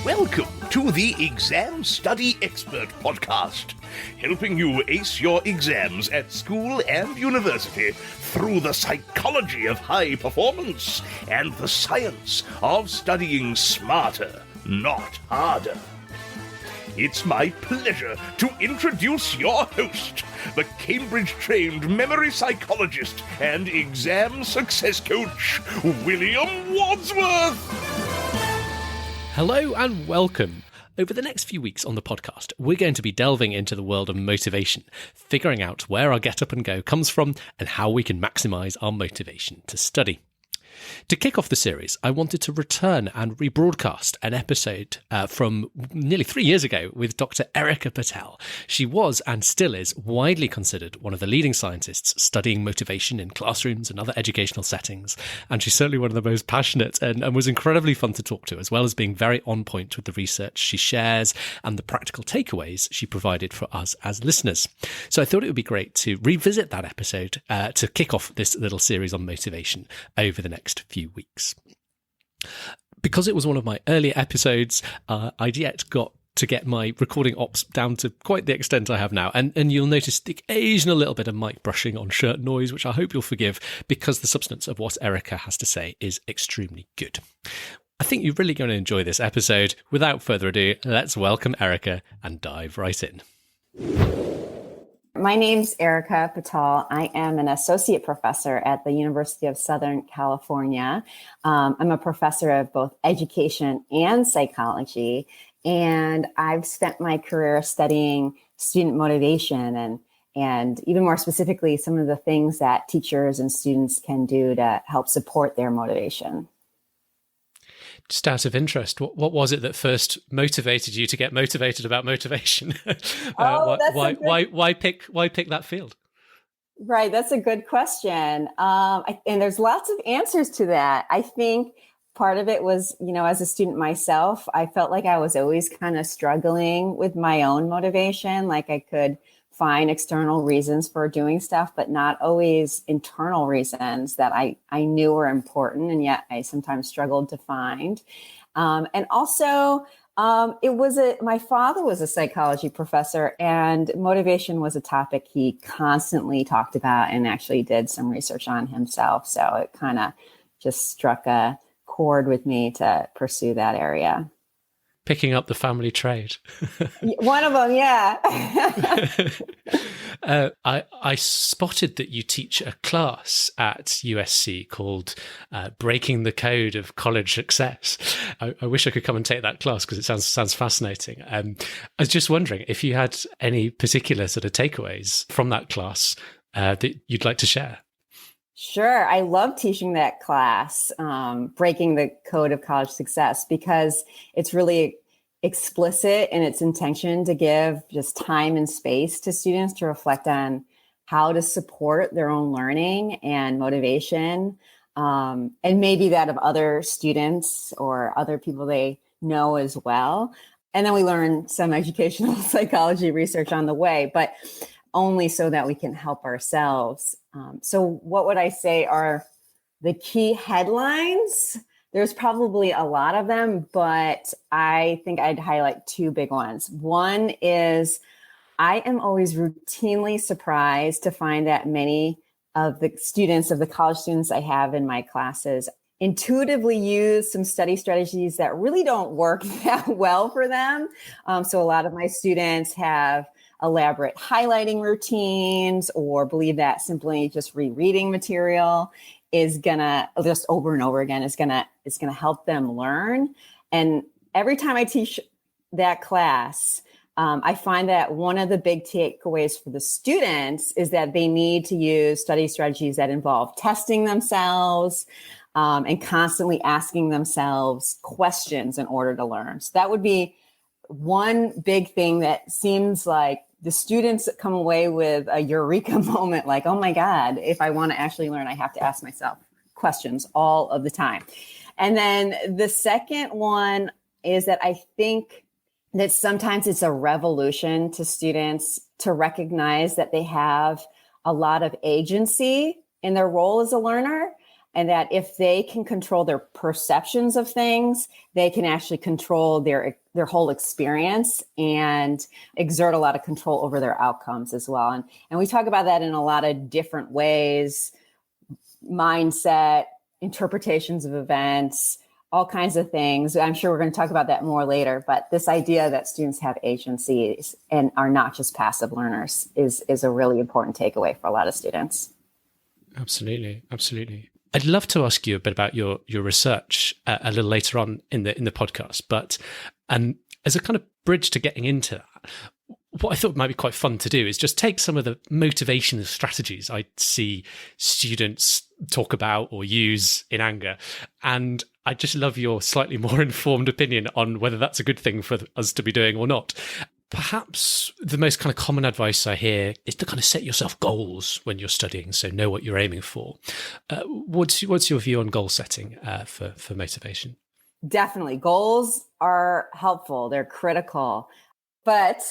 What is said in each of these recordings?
Welcome to the Exam Study Expert Podcast, helping you ace your exams at school and university through the psychology of high performance and the science of studying smarter, not harder. It's my pleasure to introduce your host, the Cambridge-trained memory psychologist and exam success coach, William Wadsworth. Hello and welcome. Over the next few weeks on the podcast, we're going to be delving into the world of motivation, figuring out where our get up and go comes from and how we can maximise our motivation to study. To kick off the series, I wanted to return and rebroadcast an episode from nearly 3 years ago with Dr Erika Patall. She was, and still is, widely considered one of the leading scientists studying motivation in classrooms and other educational settings. And she's certainly one of the most passionate and was incredibly fun to talk to, as well as being very on point with the research she shares and the practical takeaways she provided for us as listeners. So I thought it would be great to revisit that episode to kick off this little series on motivation over the next few weeks. Because it was one of my earlier episodes, I'd yet got to get my recording ops down to quite the extent I have now. And you'll notice the occasional little bit of mic brushing on shirt noise, which I hope you'll forgive, because the substance of what Erika has to say is extremely good. I think you're really going to enjoy this episode. Without further ado, let's welcome Erika and dive right in. My name's Erika Patall. I am an associate professor at the University of Southern California. I'm a professor of both education and psychology, and I've spent my career studying student motivation and even more specifically, some of the things that teachers and students can do to help support their motivation. Just out of interest, what was it that first motivated you to get motivated about motivation? Why pick that field? Right, that's a good question, and there's lots of answers to that. I think part of it was, as a student myself, I felt like I was always kind of struggling with my own motivation. Like I could find external reasons for doing stuff, but not always internal reasons that I knew were important. And yet I sometimes struggled to find. And also, my father was a psychology professor, and motivation was a topic he constantly talked about and actually did some research on himself. So it kind of just struck a chord with me to pursue that area. Picking up the family trade. One of them, yeah. I spotted that you teach a class at USC called Breaking the Code of College Success. I wish I could come and take that class because it sounds fascinating. I was just wondering if you had any particular sort of takeaways from that class that you'd like to share. Sure. I love teaching that class, Breaking the Code of College Success, because it's really explicit in its intention to give just time and space to students to reflect on how to support their own learning and motivation, and maybe that of other students or other people they know as well. And then we learn some educational psychology research on the way, but only so that we can help ourselves. So what would I say are the key headlines? There's probably a lot of them, but I think I'd highlight two big ones. One is I am always routinely surprised to find that many of the college students I have in my classes intuitively use some study strategies that really don't work that well for them. So a lot of my students have elaborate highlighting routines or believe that simply just rereading material is gonna just over and over again is gonna help them learn. And every time I teach that class, I find that one of the big takeaways for the students is that they need to use study strategies that involve testing themselves and constantly asking themselves questions in order to learn. So that would be one big thing that seems like the students come away with a eureka moment, like, oh my God, if I want to actually learn, I have to ask myself questions all of the time. And then the second one is that I think that sometimes it's a revolution to students to recognize that they have a lot of agency in their role as a learner. and that if they can control their perceptions of things, they can actually control their whole experience and exert a lot of control over their outcomes as well. And we talk about that in a lot of different ways: mindset, interpretations of events, all kinds of things. I'm sure we're going to talk about that more later, but this idea that students have agencies and are not just passive learners is a really important takeaway for a lot of students. Absolutely. I'd love to ask you a bit about your research a little later on in the podcast, but as a kind of bridge to getting into that, what I thought might be quite fun to do is just take some of the motivation strategies I see students talk about or use in anger, and I just love your slightly more informed opinion on whether that's a good thing for us to be doing or not. Perhaps the most kind of common advice I hear is to kind of set yourself goals when you're studying, so know what you're aiming for. What's your view on goal setting for motivation? Definitely. Goals are helpful. They're critical. But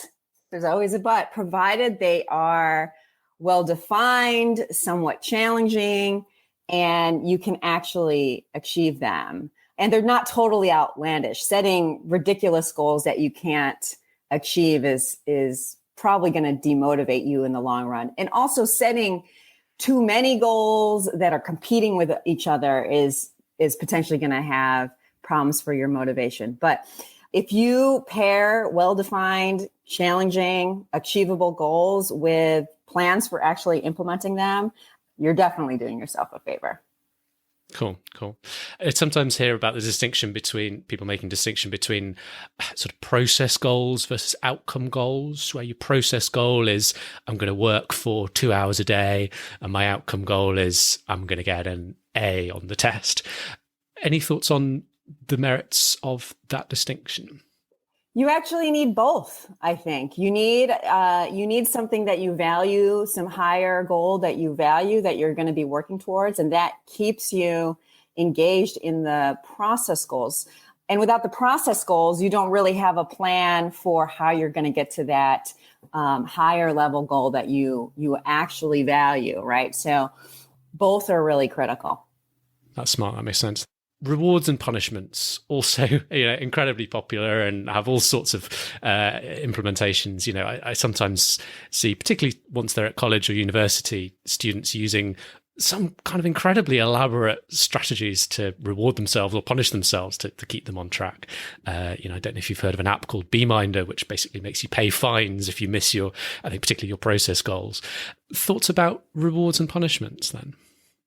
there's always a but, provided they are well-defined, somewhat challenging, and you can actually achieve them. And they're not totally outlandish. Setting ridiculous goals that you can't achieve is probably going to demotivate you in the long run. And also setting too many goals that are competing with each other is potentially going to have problems for your motivation. But if you pair well-defined, challenging, achievable goals with plans for actually implementing them, you're definitely doing yourself a favor. Cool. I sometimes hear about people making distinction between sort of process goals versus outcome goals, where your process goal is I'm going to work for 2 hours a day, and my outcome goal is I'm going to get an A on the test. Any thoughts on the merits of that distinction? You actually need both, I think. You need something that you value, some higher goal that you value that you're going to be working towards, and that keeps you engaged in the process goals. And without the process goals, you don't really have a plan for how you're going to get to that higher level goal that you actually value, right? So both are really critical. That's smart. That makes sense. Rewards and punishments also, incredibly popular and have all sorts of implementations. I sometimes see, particularly once they're at college or university, students using some kind of incredibly elaborate strategies to reward themselves or punish themselves to keep them on track. I don't know if you've heard of an app called Beeminder, which basically makes you pay fines if you miss particularly your process goals. Thoughts about rewards and punishments then?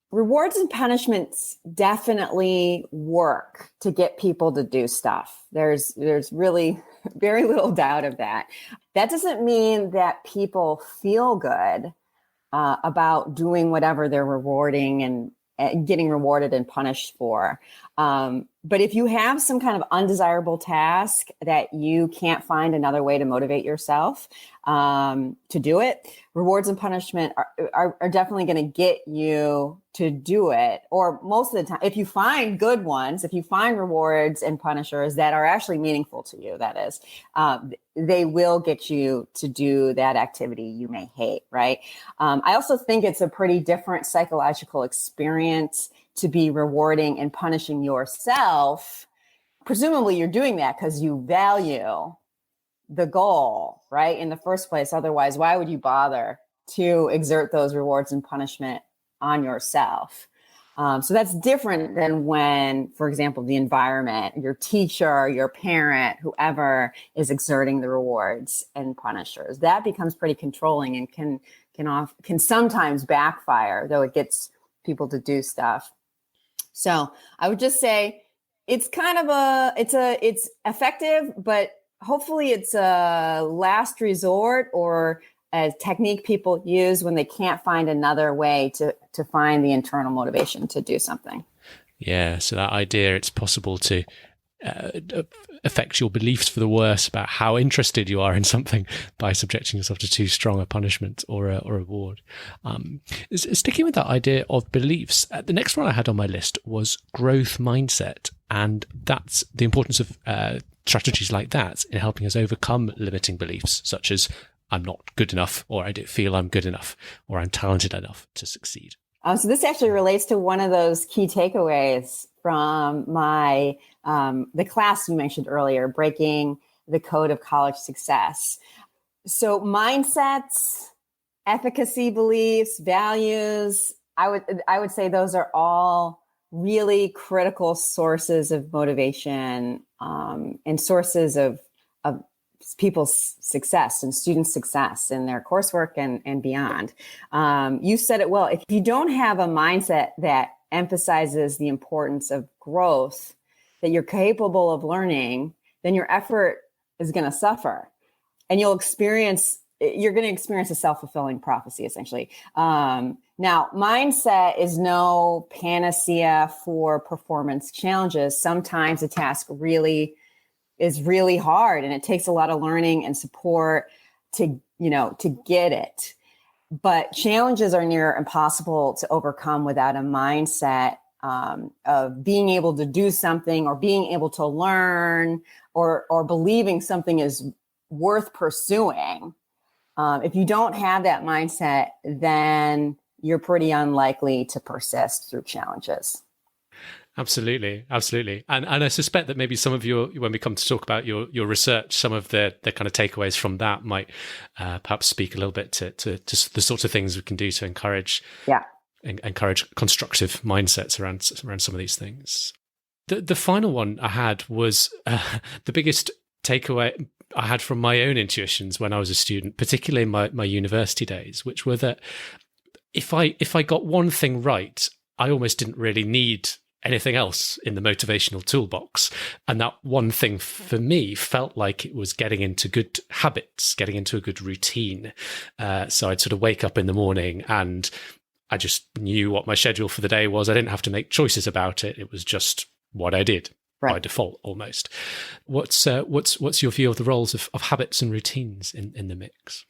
Rewards and punishments definitely work to get people to do stuff. There's really very little doubt of that. That doesn't mean that people feel good about doing whatever they're rewarding and getting rewarded and punished for. But if you have some kind of undesirable task that you can't find another way to motivate yourself to do it, rewards and punishment are definitely going to get you to do it. Or most of the time, if you find good ones, if you find rewards and punishers that are actually meaningful to you, that is, they will get you to do that activity you may hate, right? I also think it's a pretty different psychological experience to be rewarding and punishing yourself. Presumably you're doing that because you value the goal, right? In the first place. Otherwise, why would you bother to exert those rewards and punishment on yourself? So that's different than when, for example, the environment, your teacher, your parent, whoever is exerting the rewards and punishers. That becomes pretty controlling and can sometimes backfire, though it gets people to do stuff. So I would just say it's kind of it's effective, but hopefully it's a last resort or a technique people use when they can't find another way to find the internal motivation to do something. Yeah, so that idea it's possible to affect your beliefs for the worse about how interested you are in something by subjecting yourself to too strong a punishment or a reward. Sticking with that idea of beliefs, the next one I had on my list was growth mindset, and that's the importance of strategies like that in helping us overcome limiting beliefs, such as I'm not good enough, or I don't feel I'm good enough, or I'm talented enough to succeed. So this actually relates to one of those key takeaways from my the class you mentioned earlier, Breaking the Code of College Success. So mindsets, efficacy beliefs, values, I would say those are all really critical sources of motivation and sources of people's success and students' success in their coursework and beyond. You said it well. If you don't have a mindset that emphasizes the importance of growth, that you're capable of learning, then your effort is going to suffer, and you're going to experience a self-fulfilling prophecy, essentially. Now, mindset is no panacea for performance challenges. Sometimes a task is really hard, and it takes a lot of learning and support to get it. But challenges are near impossible to overcome without a mindset of being able to do something, or being able to learn, or believing something is worth pursuing. If you don't have that mindset, then you're pretty unlikely to persist through challenges. Absolutely. And I suspect that maybe some of when we come to talk about your research, some of the kind of takeaways from that might perhaps speak a little bit to just the sorts of things we can do to encourage constructive mindsets around some of these things. The final one I had was the biggest takeaway I had from my own intuitions when I was a student, particularly in my university days, which were that if I got one thing right, I almost didn't really need anything else in the motivational toolbox. And that one thing for me felt like it was getting into good habits, getting into a good routine. So I'd sort of wake up in the morning and I just knew what my schedule for the day was. I didn't have to make choices about it. It was just what I did. Right. By default, almost. What's your view of the roles of habits and routines in the mix?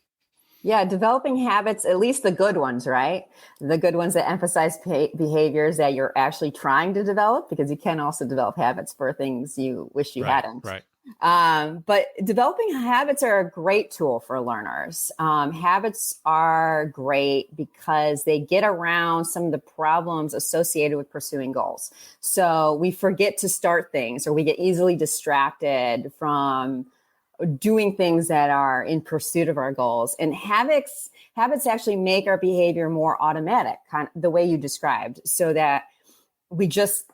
Yeah, developing habits, at least the good ones, right? The good ones that emphasize behaviors that you're actually trying to develop, because you can also develop habits for things you wish you hadn't. Right. But developing habits are a great tool for learners. Habits are great because they get around some of the problems associated with pursuing goals. So we forget to start things, or we get easily distracted from doing things that are in pursuit of our goals. And habits actually make our behavior more automatic, kind of the way you described, so that we just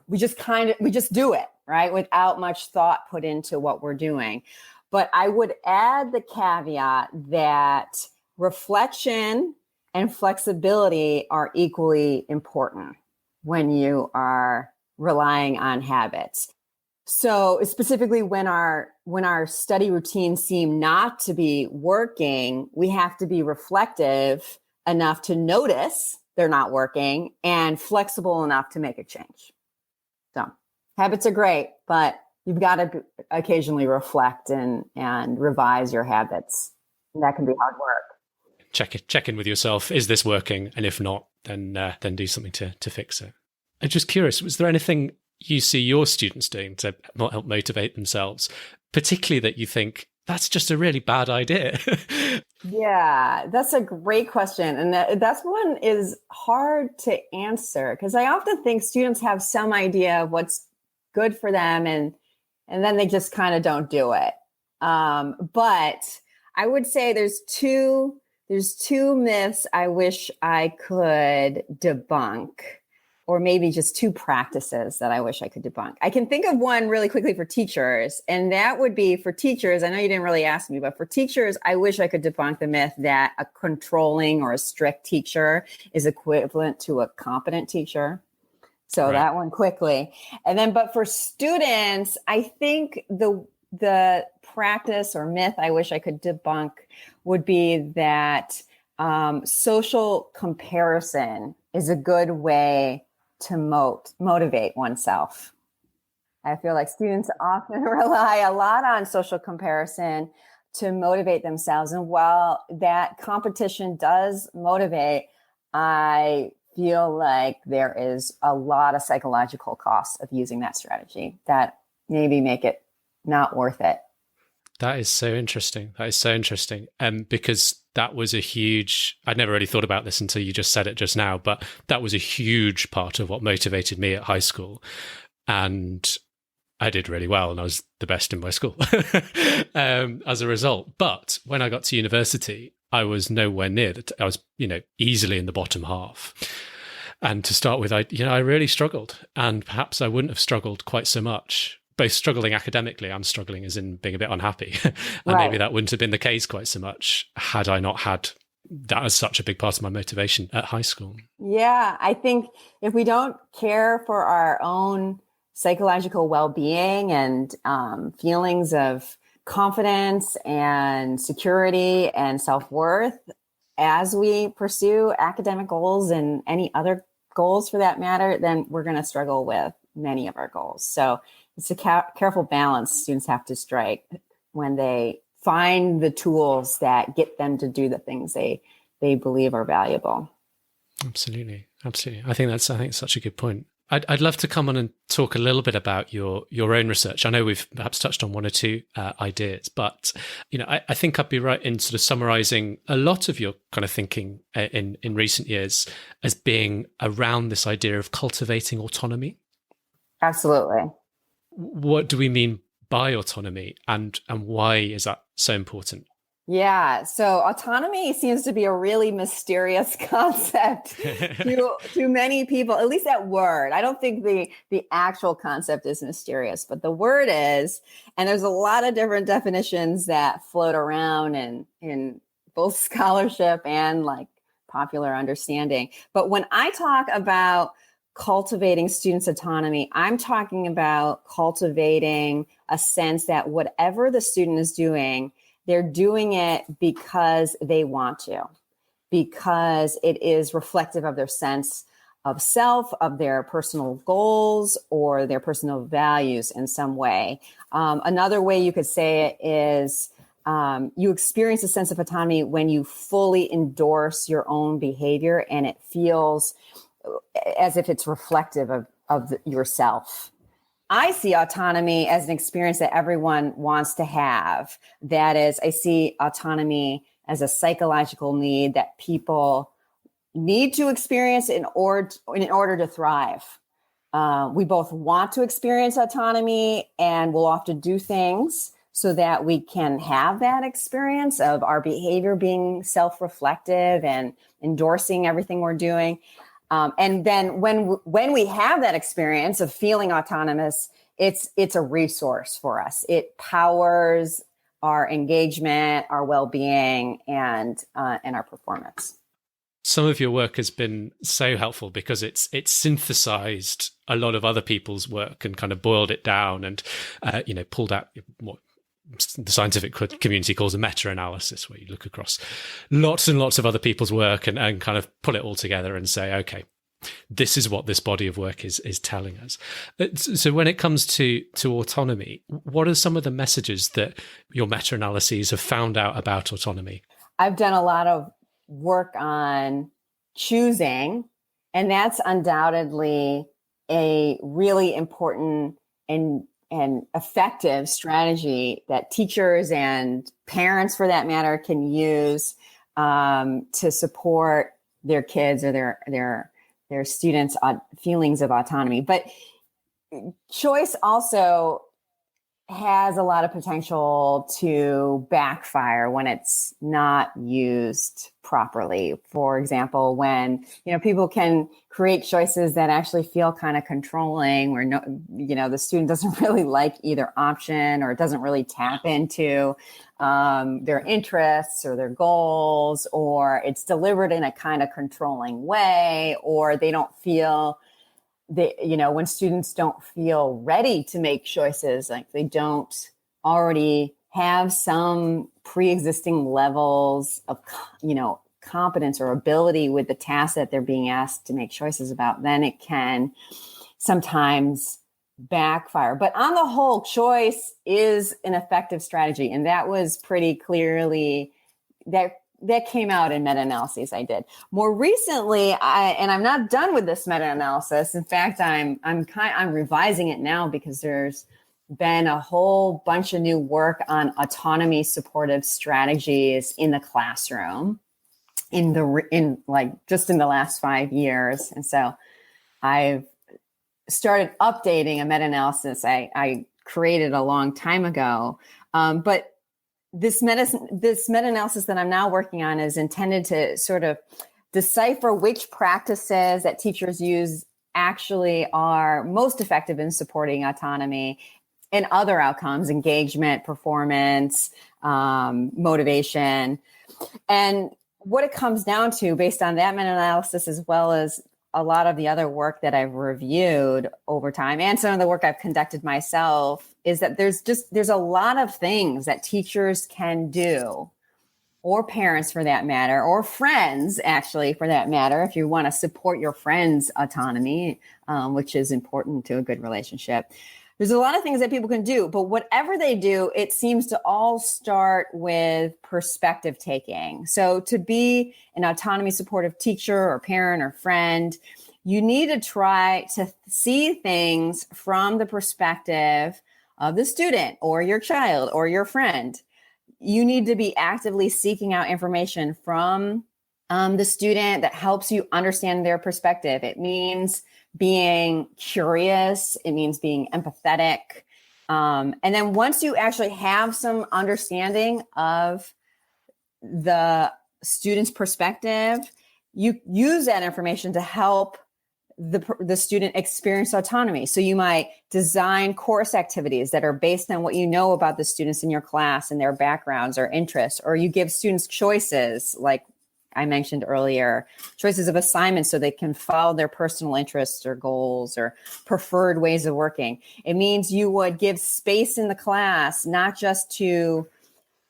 do it, right? Without much thought put into what we're doing. But I would add the caveat that reflection and flexibility are equally important when you are relying on habits. So specifically when our study routines seem not to be working, we have to be reflective enough to notice they're not working and flexible enough to make a change. So habits are great, but you've got to occasionally reflect and revise your habits. And that can be hard work. Check in with yourself. Is this working? And if not, then do something to fix it. I'm just curious, was there anything you see your students doing to help motivate themselves, particularly that you think that's just a really bad idea? Yeah, that's a great question. And that's one is hard to answer, because I often think students have some idea of what's good for them, and then they just kind of don't do it. But I would say there's two myths I wish I could debunk, or maybe just two practices that I wish I could debunk. I can think of one really quickly for teachers, and that would be for teachers. I know you didn't really ask me, but for teachers, I wish I could debunk the myth that a controlling or a strict teacher is equivalent to a competent teacher. So right. That one quickly. And then, but for students, I think the practice or myth I wish I could debunk would be that social comparison is a good way to motivate oneself. I feel like students often rely a lot on social comparison to motivate themselves. And while that competition does motivate, I feel like there is a lot of psychological costs of using that strategy that maybe make it not worth it. That is so interesting. Because that was I'd never really thought about this until you just said it just now, but that was a huge part of what motivated me at high school. And I did really well, and I was the best in my school as a result. But when I got to university, I was nowhere near that. I was, easily in the bottom half. And to start with, I really struggled, and perhaps I wouldn't have struggled quite so much. Both struggling academically and struggling as in being a bit unhappy. And Right. maybe that wouldn't have been the case quite so much had I not had that as such a big part of my motivation at high school. Yeah, I think if we don't care for our own psychological well-being and feelings of confidence and security and self-worth as we pursue academic goals and any other goals for that matter, then we're going to struggle with many of our goals. So it's a careful balance students have to strike when they find the tools that get them to do the things they believe are valuable. Absolutely. I think it's such a good point. I'd love to come on and talk a little bit about your own research. I know we've perhaps touched on one or two ideas, but I think I'd be right in sort of summarizing a lot of your kind of thinking in recent years as being around this idea of cultivating autonomy. Absolutely. What do we mean by autonomy, and why is that so important? Yeah, so autonomy seems to be a really mysterious concept to many people, at least that word. I don't think the actual concept is mysterious, but the word is, and there's a lot of different definitions that float around in both scholarship and like popular understanding. But when I talk about cultivating students' autonomy, I'm talking about cultivating a sense that whatever the student is doing, they're doing it because they want to, because it is reflective of their sense of self, of their personal goals, or their personal values in some way. Another way you could say it is you experience a sense of autonomy when you fully endorse your own behavior and it feels as if it's reflective of yourself. I see autonomy as an experience that everyone wants to have. That is, I see autonomy as a psychological need that people need to experience in order to thrive. We both want to experience autonomy, and we'll often do things so that we can have that experience of our behavior being self-reflective and endorsing everything we're doing. And then when we have that experience of feeling autonomous, it's a resource for us. It powers our engagement, our well-being, and our performance. Some of your work has been so helpful because it's synthesized a lot of other people's work and kind of boiled it down and pulled out what the scientific community calls a meta-analysis, where you look across lots and lots of other people's work and kind of pull it all together and say, okay, this is what this body of work is telling us. So when it comes to autonomy, what are some of the messages that your meta-analyses have found out about autonomy? I've done a lot of work on choosing, and that's undoubtedly a really important and effective strategy that teachers and parents, for that matter, can use to support their kids or their students' feelings of autonomy. But choice also has a lot of potential to backfire when it's not used properly. For example, when people can create choices that actually feel kind of controlling, where the student doesn't really like either option, or it doesn't really tap into their interests or their goals, or it's delivered in a kind of controlling way, or they don't feel when students don't feel ready to make choices, like they don't already have some pre-existing levels of, competence or ability with the task that they're being asked to make choices about, then it can sometimes backfire. But on the whole, choice is an effective strategy. And that was pretty clearly that came out in meta-analyses I did. More recently, I'm not done with this meta-analysis. In fact, I'm revising it now because there's been a whole bunch of new work on autonomy supportive strategies in the classroom just in the last 5 years. And so I've started updating a meta-analysis I created a long time ago. But this meta-analysis that I'm now working on is intended to sort of decipher which practices that teachers use actually are most effective in supporting autonomy and other outcomes, engagement, performance, motivation. And what it comes down to, based on that meta-analysis, as well as a lot of the other work that I've reviewed over time and some of the work I've conducted myself, is that there's a lot of things that teachers can do, or parents for that matter, or friends actually for that matter, if you want to support your friend's autonomy, which is important to a good relationship. There's a lot of things that people can do, but whatever they do, it seems to all start with perspective taking. So to be an autonomy supportive teacher or parent or friend, you need to try to see things from the perspective of the student or your child or your friend. You need to be actively seeking out information from the student that helps you understand their perspective. It means being curious. It means being empathetic. And then once you actually have some understanding of the student's perspective, you use that information to help the student experience autonomy. So you might design course activities that are based on what you know about the students in your class and their backgrounds or interests, or you give students choices, like I mentioned earlier, choices of assignments so they can follow their personal interests or goals or preferred ways of working. It means you would give space in the class, not just to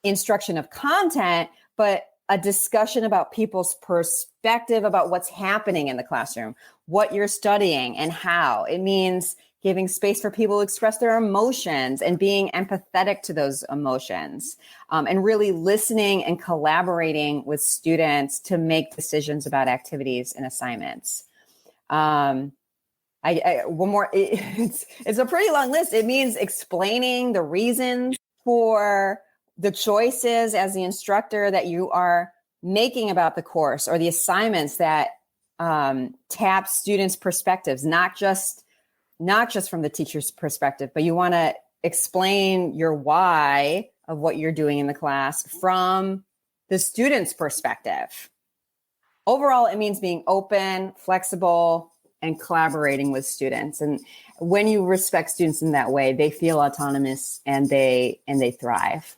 instruction of content, but a discussion about people's perspective about what's happening in the classroom, what you're studying and how. It means giving space for people to express their emotions and being empathetic to those emotions, and really listening and collaborating with students to make decisions about activities and assignments. One more, it's a pretty long list. It means explaining the reasons for the choices as the instructor that you are making about the course or the assignments that tap students' perspectives, not just from the teacher's perspective, but you want to explain your why of what you're doing in the class from the student's perspective. Overall, it means being open, flexible, and collaborating with students. And when you respect students in that way, they feel autonomous and they thrive.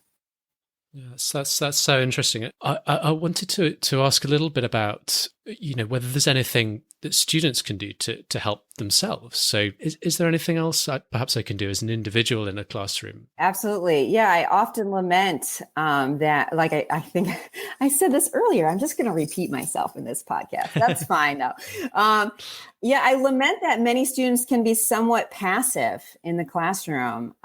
Yes, that's so interesting. I wanted to ask a little bit about, whether there's anything that students can do to help themselves. So is there anything else perhaps I can do as an individual in a classroom? Absolutely. Yeah, I often lament that, like I think I said this earlier, I'm just going to repeat myself in this podcast. That's fine though. I lament that many students can be somewhat passive in the classroom.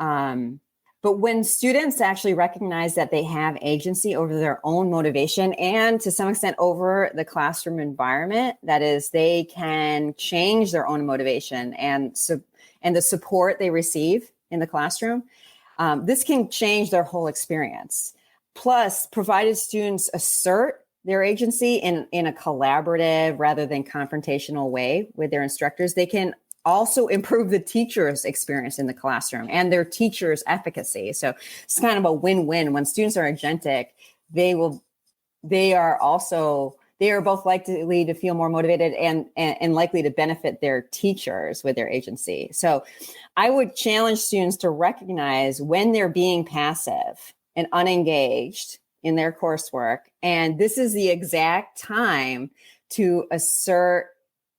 But when students actually recognize that they have agency over their own motivation and to some extent over the classroom environment, that is, they can change their own motivation and the support they receive in the classroom, this can change their whole experience. Plus, provided students assert their agency in a collaborative rather than confrontational way with their instructors, they can also improve the teacher's experience in the classroom and their teacher's efficacy. So it's kind of a win-win. When students are agentic, they are both likely to feel more motivated and likely to benefit their teachers with their agency. So I would challenge students to recognize when they're being passive and unengaged in their coursework. And this is the exact time to assert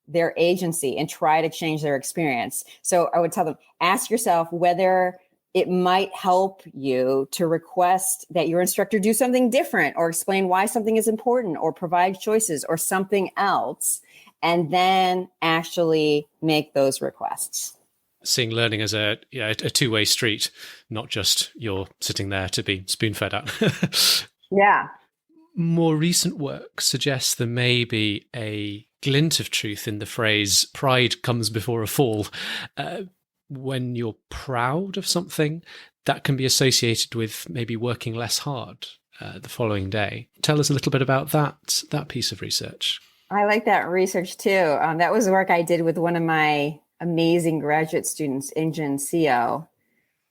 their agency and try to change their experience. So I would tell them, ask yourself whether it might help you to request that your instructor do something different or explain why something is important or provide choices or something else, and then actually make those requests. Seeing learning as a two-way street, not just you're sitting there to be spoon-fed at. Yeah. More recent work suggests there may be a glint of truth in the phrase "pride comes before a fall." when you're proud of something, that can be associated with maybe working less hard the following day. Tell us a little bit about that piece of research. I like that research too. That was work I did with one of my amazing graduate students, Injin Seo.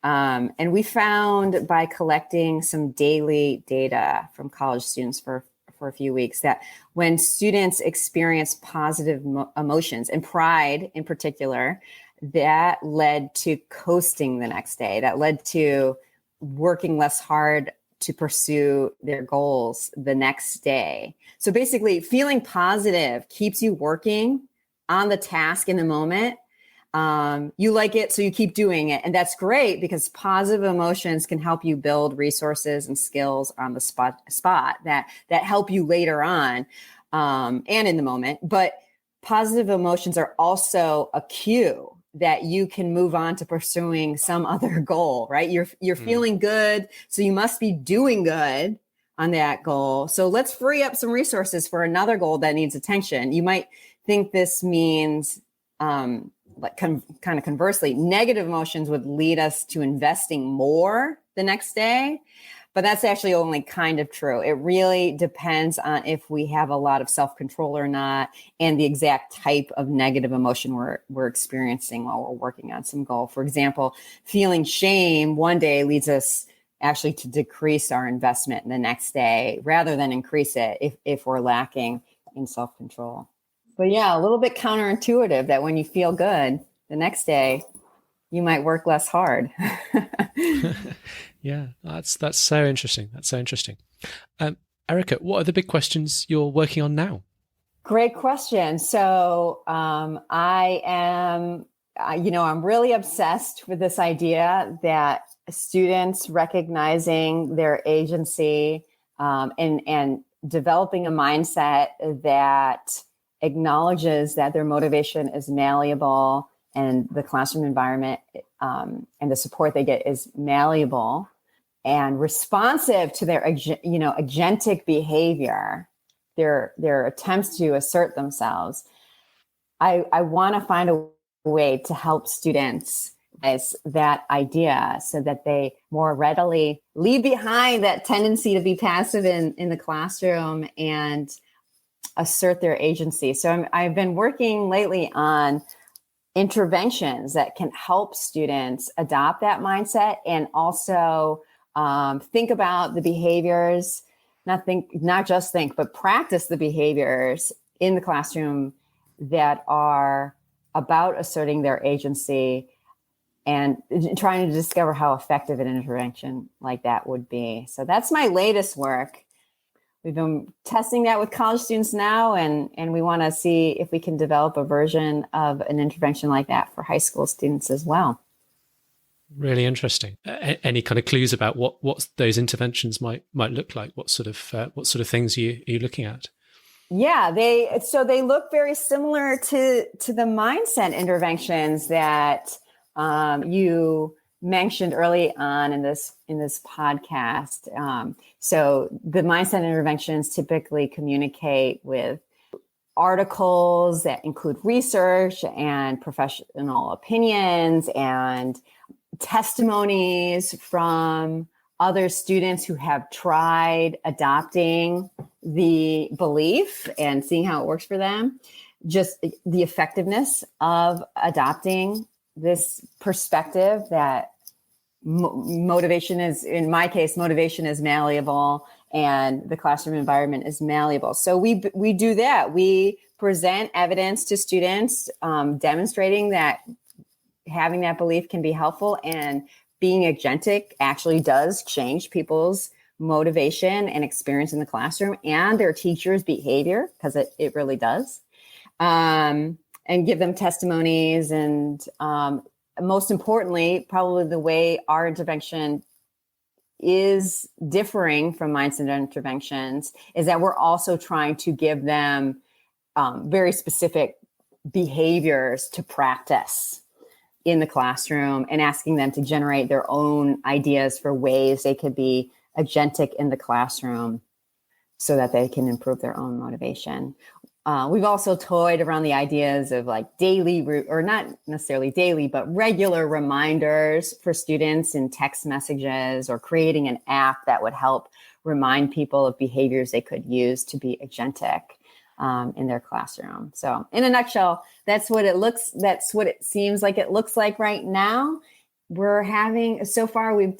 And we found by collecting some daily data from college students for a few weeks that when students experience positive emotions and pride in particular, that led to coasting the next day. That led to working less hard to pursue their goals the next day. So basically, feeling positive keeps you working on the task in the moment. You like it, so you keep doing it. And that's great because positive emotions can help you build resources and skills on the spot that help you later on and in the moment. But positive emotions are also a cue that you can move on to pursuing some other goal, right? You're feeling good, so you must be doing good on that goal. So let's free up some resources for another goal that needs attention. You might think this means, kind of conversely, negative emotions would lead us to investing more the next day. But that's actually only kind of true. It really depends on if we have a lot of self-control or not, and the exact type of negative emotion we're experiencing while we're working on some goal. For example, feeling shame one day leads us actually to decrease our investment the next day rather than increase it if we're lacking in self-control. But yeah, a little bit counterintuitive that when you feel good the next day, you might work less hard. Yeah, that's so interesting. That's so interesting. Erika, what are the big questions you're working on now? Great question. So I am, I'm really obsessed with this idea that students recognizing their agency and developing a mindset that acknowledges that their motivation is malleable and the classroom environment and the support they get is malleable and responsive to their, agentic behavior, their attempts to assert themselves. I want to find a way to help students as that idea so that they more readily leave behind that tendency to be passive in the classroom and assert their agency. So I've been working lately on interventions that can help students adopt that mindset and also think about the behaviors, not just think, but practice the behaviors in the classroom that are about asserting their agency and trying to discover how effective an intervention like that would be. So that's my latest work. We've been testing that with college students now, and we want to see if we can develop a version of an intervention like that for high school students as well. Really interesting. Any kind of clues about what those interventions might look like? What sort of things are you looking at? Yeah, they look very similar to the mindset interventions that you mentioned early on in this podcast. So the mindset interventions typically communicate with articles that include research and professional opinions and testimonies from other students who have tried adopting the belief and seeing how it works for them. Just the effectiveness of adopting this perspective that motivation is, in my case, motivation is malleable and the classroom environment is malleable. So we do that. We present evidence to students demonstrating that having that belief can be helpful, and being agentic actually does change people's motivation and experience in the classroom and their teachers' behavior, because it really does. And give them testimonies. And most importantly, probably the way our intervention is differing from mindset interventions is that we're also trying to give them very specific behaviors to practice in the classroom and asking them to generate their own ideas for ways they could be agentic in the classroom so that they can improve their own motivation. We've also toyed around the ideas of like daily, or not necessarily daily, but regular reminders for students in text messages, or creating an app that would help remind people of behaviors they could use to be agentic in their classroom. So in a nutshell, that's what it seems like it looks like right now. So far we've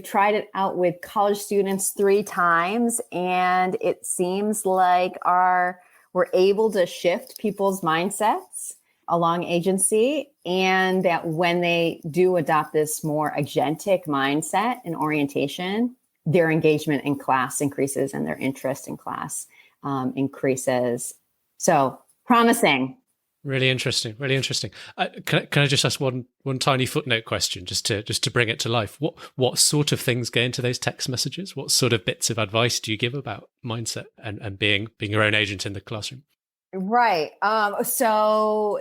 tried it out with college students 3 times, and it seems like we're able to shift people's mindsets along agency, and that when they do adopt this more agentic mindset and orientation, their engagement in class increases and their interest in class increases. So promising. Really interesting. Really interesting. Can I just ask one tiny footnote question, just to bring it to life? What sort of things go into those text messages? What sort of bits of advice do you give about mindset and being your own agent in the classroom? Right. So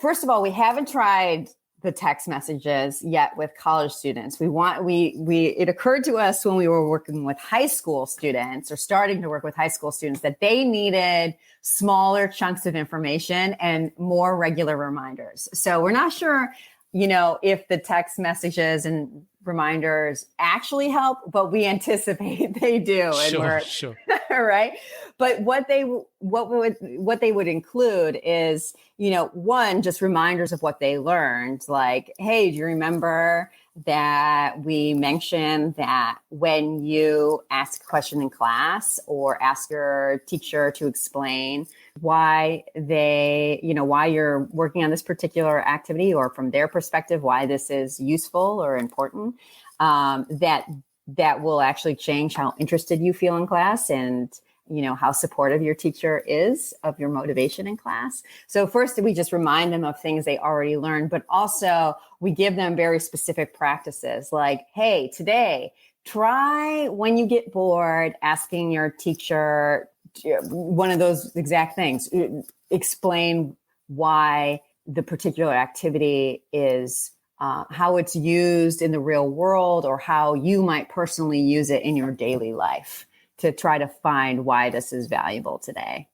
first of all, we haven't tried the text messages yet with college students. It occurred to us when we were working with high school students, or starting to work with high school students, that they needed smaller chunks of information and more regular reminders. So we're not sure, if the text messages and reminders actually help, but we anticipate they do. And sure. Right. But what they would include is, one, just reminders of what they learned. Like, hey, do you remember that we mentioned that when you ask a question in class, or ask your teacher to explain why why you're working on this particular activity, or from their perspective, why this is useful or important, that will actually change how interested you feel in class, and how supportive your teacher is of your motivation in class. So first, we just remind them of things they already learned, but also we give them very specific practices, like, hey, today, try when you get bored asking your teacher one of those exact things. Explain why the particular activity is, how it's used in the real world, or how you might personally use it in your daily life, to try to find why this is valuable today.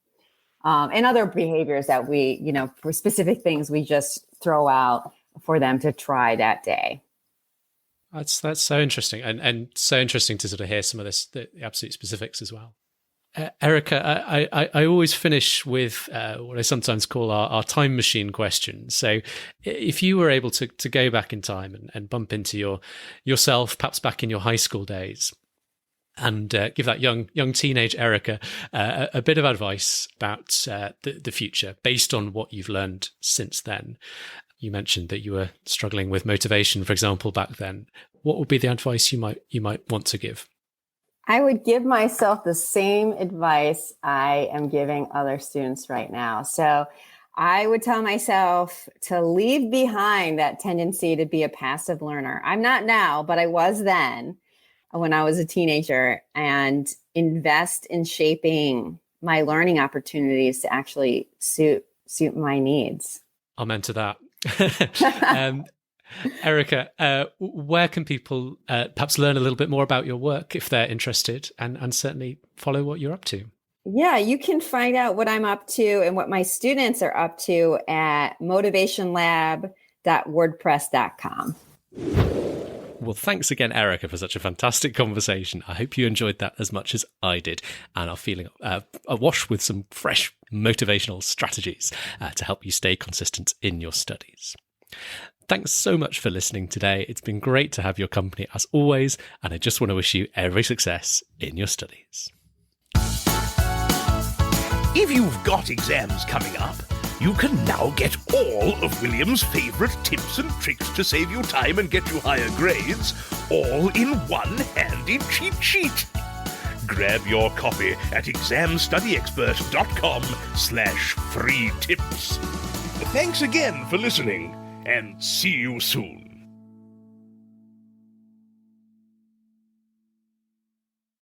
And other behaviors that for specific things we just throw out for them to try that day. That's so interesting, and so interesting to sort of hear some of the absolute specifics as well. Erika, I always finish with what I sometimes call our time machine question. So if you were able to go back in time and bump into yourself, perhaps back in your high school days, and give that young teenage Erika a bit of advice about the future based on what you've learned since then. You mentioned that you were struggling with motivation, for example, back then. What would be the advice you might want to give? I would give myself the same advice I am giving other students right now. So I would tell myself to leave behind that tendency to be a passive learner. I'm not now, but I was then, when I was a teenager, and invest in shaping my learning opportunities to actually suit my needs. Amen to that. Erika, where can people perhaps learn a little bit more about your work if they're interested, and certainly follow what you're up to? Yeah, you can find out what I'm up to and what my students are up to at motivationlab.wordpress.com. Well, thanks again, Erika, for such a fantastic conversation. I hope you enjoyed that as much as I did, and are feeling awash with some fresh motivational strategies to help you stay consistent in your studies. Thanks so much for listening today. It's been great to have your company as always, and I just want to wish you every success in your studies. If you've got exams coming up, you can now get all of William's favourite tips and tricks to save you time and get you higher grades, all in one handy cheat sheet. Grab your copy at examstudyexpert.com/free tips. Thanks again for listening, and see you soon.